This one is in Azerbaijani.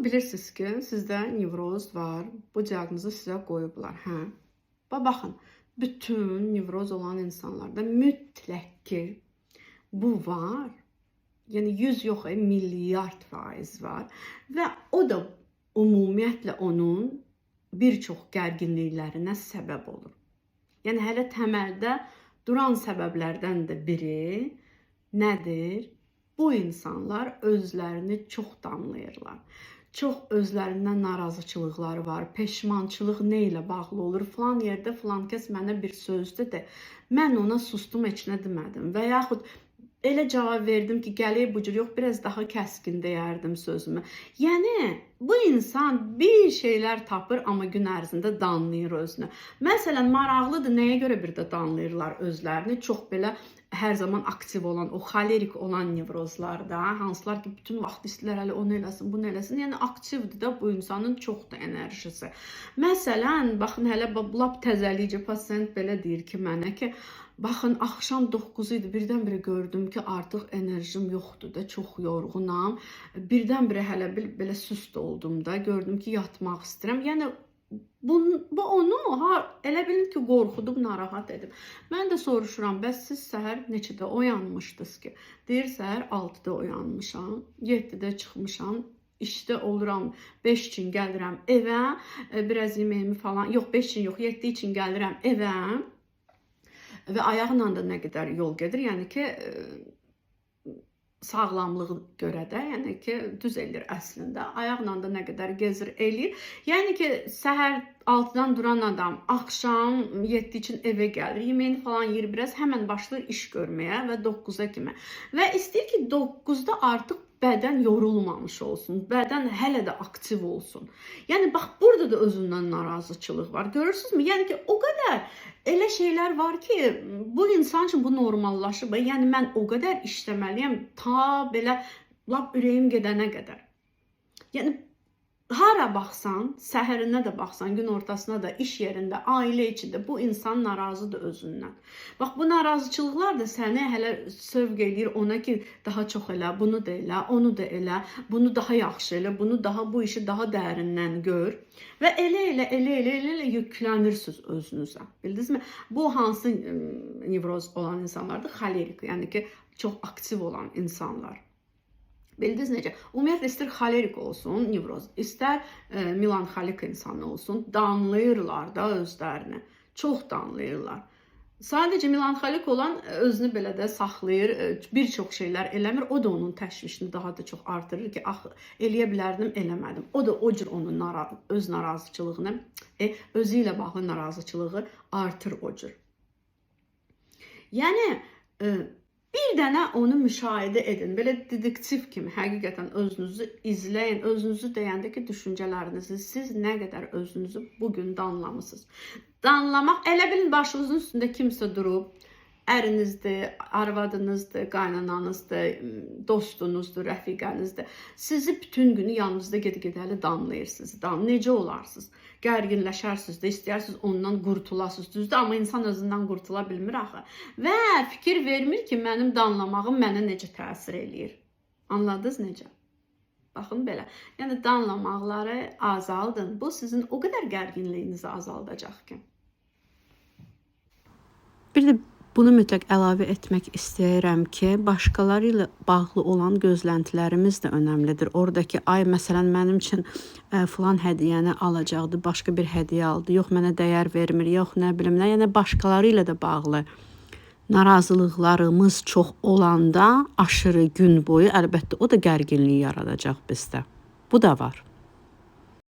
bilirsiniz ki, sizdə nevroz var. Bu diaqnozu sizə qoyublar. Hə. Baxın, bütün nevroz olan insanlarda mütləq ki, bu var. Yəni 100 yox, milyard faiz var. Və o da ümumiyyətlə onun bir çox gərginliklərinə səbəb olur. Yəni hələ təməldə duran səbəblərdən də biri nədir? Bu insanlar özlərini çox danlayırlar. Çox özlərindən narazıçılıqları var. Peşmançılıq nə ilə bağlı olur? Falan yerdə falan kəs mənə bir söz dedi. Mən ona sustum, heç nə demədim. Və yaxud elə cavab verdim ki, gəlib bu cür, yox, biraz daha kəskin deyərdim sözümü. Yəni, bu insan bir şeylər tapır, amma gün ərzində danlayır özünü. Məsələn, maraqlıdır, nəyə görə bir də danlayırlar özlərini? Çox belə hər zaman aktiv olan, o xolerik olan nevrozlarda, hansılar ki, bütün vaxt istəyirlər, hələ onu eləsin, bunu eləsin. Yəni, aktivdir də bu insanın çox da enerjisi. Məsələn, baxın, hələ lap təzəlikcə pasient belə deyir ki, mənə ki, baxın, axşam 9 idi, birdən-birə gördüm ki, artıq enerjim yoxdur da, çox yorğunam. Birdən-birə hələ belə süst oldum da, gördüm ki, yatmaq istəyirəm. Yəni, bu onu elə bilin ki, qorxudub, narahat edib. Mən də soruşuram, bəs siz səhər neçədə oyanmışdınız ki? Deyir, səhər 6-da oyanmışam, 7-də çıxmışam, işdə oluram, 5 üçün gəlirəm evə, biraz yeməyimi falan, yox 5 üçün yox, 7 üçün gəlirəm evə və ayaqla da nə qədər yol gedir, yəni ki, sağlamlığı görə də, yəni ki, düz eləyir əslində. Ayaqla da nə qədər gezir, eləyir. Yəni ki, səhər 6-dan duran adam axşam 7 üçün evə gəlir, yeməyini falan yeyir biraz, həmən başlayır iş görməyə və 9-a kimi. Və istəyir ki, 9-da artıq bədən yorulmamış olsun, bədən hələ də aktiv olsun. Yəni, bax, burada da özündən narazıçılıq var. Görürsünüzmü? Yəni ki, o qədər elə şeylər var ki, bu insan üçün bu normallaşıb. Yəni, mən o qədər işləməliyəm, ta belə lap ürəyim gedənə qədər. Yəni, hara baxsan, səhərinə də baxsan, gün ortasına da, iş yerində, ailə içində bu insan narazıdır özündən. Bax, bu narazıçılıqlar da səni hələ sövq eləyir ona ki, daha çox elə, bunu da elə, onu da elə, bunu daha yaxşı elə, bu işi daha dərindən gör. Və elə yüklənirsiniz özünüzə. Bildinizmi? Bu hansı nevroz olan insanlardır? Xolerik, yəni ki, çox aktiv olan insanlar. Bildiniz necə? Ümumiyyətlə, istər xolerik olsun, nevroz, istər melanxolik insan olsun, danlayırlar da özlərini. Çox danlayırlar. Sadəcə melanxolik olan özünü belə də saxlayır, bir çox şeylər eləmir. O da onun təşvişini daha da çox artırır ki, eləyə bilərdim, eləmədim. O da o cür onun öz narazıçılığını, özü ilə bağlı narazıçılığı artır o cür. Yəni, bir dənə onu müşahidə edin. Belə dedektiv kimi həqiqətən özünüzü izləyin. Özünüzü deyəndə ki, düşüncələrinizi, siz nə qədər özünüzü bugün danlamısınız. Danlamaq, elə bilin başınızın üstündə kimsə durub, ərinizdir, arvadınızdır, qaynananızdır, dostunuzdur, rəfiqənizdir. Sizi bütün günü yanınızda ged-gedəli danlayırsınız. Necə olarsınız? Gərginləşərsiniz də, istəyirsiniz ondan qurtulasınız. Düzdür, amma insan özündən qurtula bilmir axı. Və fikir vermir ki, mənim danlamağım mənə necə təsir eləyir. Anladınız necə? Baxın belə. Yəni, danlamaqları azaldın. Bu sizin o qədər gərginliyinizi azaldacaq ki. Bir də bunu mütləq əlavə etmək istəyirəm ki, başqaları ilə bağlı olan gözləntilərimiz də önəmlidir. Oradakı, məsələn, mənim üçün filan hədiyyəni alacaqdı, başqa bir hədiyyə aldı, yox, mənə dəyər vermir, yox, nə bilim nə. Yəni, başqaları ilə də bağlı narazılıqlarımız çox olanda aşırı gün boyu, əlbəttə, o da gərginliyi yaradacaq bizdə. Bu da var.